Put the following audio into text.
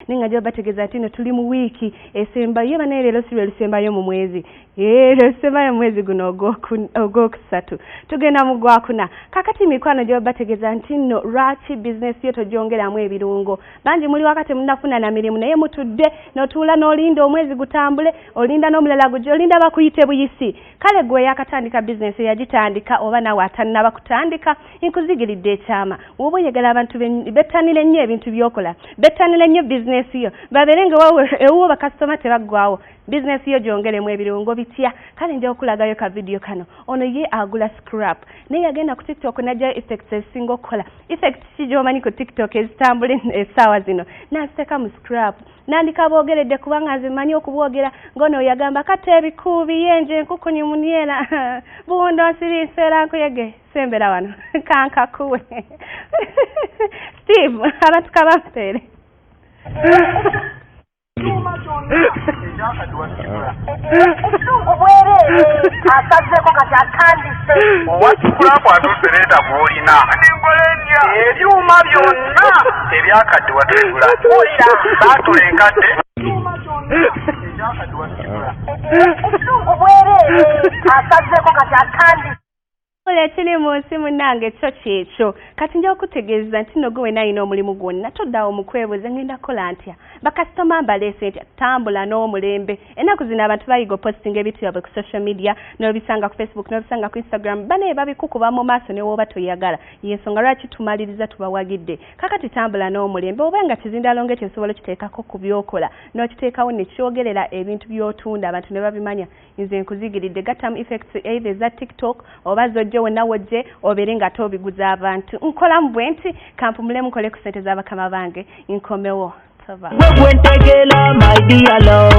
ninga jo bategeza ati no tuli mu wiki esemba yeba ne lero sirwe lisemba yo mu mwezi lero semba yo mwezi guno ogokusatu tugenda mu gwakuna kakati mikwano jo bategeza ati no rachi business yeto jongeramu ebirungo banji muri wakati mnafuna na mirimu naye mutudde notula nolinda omwezi gutambule olinda n'omulala gujjo olinda bakuyite buyisi kale gwe yakatandika business yagitandika oba nawe atannaba kutandika inkuzigiridde ekyama woba oyagala abantu bettanire nnyo ebintu byokola bettanire nnyo business yo baberenga ewuwo bakasitoma tebaggwawo business yo gyongeremu ebirungo bitya kale nja okulagayo ka video kano ono ye agula scrap naye yagenda ku TikTok najja effects esinga okukola effects kijomanyi ku TikTok ezitambula essaawa zino nasiteka mu scrap nandika boogeredde kubanga azimanyi okubwogera ngono yagamba kate ebikuubi yenje nkukunyi muniera buundo nsiriiseera nkuyege sembera wano kankakuwe Steve abantu kabafere asazzeko kati atandise owakikulaku atusereta gwolina ningolenya ebyuma byonna ebyakadde watugula wulira saatula enkadde obwereere asazzeko kati atandise ekiri mu nsi munnange kyo kyekyo kati nja okutegeeza nti no gwe nayina omulimu gwonna toddawo mukwebuuza ngenda kukola ntya bakasitoma mbaleese ntya tambula n'omulembe ennaku zino abantu bayiga opostinga ebintu byabwe ku social media n'obisanga ku Facebook n'obisanga ku Instagram banaye babikukuba mu maaso ne wooba toyagala yensonga lwaki tumaliriza tubawagidde kakati tambula n'omulembe oba nga kizindalo ng'ekyo osobola okiteekako ku byokola n'okiteekawo ne kyogerera ebintu by'otunda abantu ne babimanya nze nkuzigiridde gattamu effects either za TikTok oba zojja wonna wojje obeere nga toobiguza abantu nkolamu bwe nti kampumulemu nkole ku ssente z'abakama bange nkomewo When take my dear love.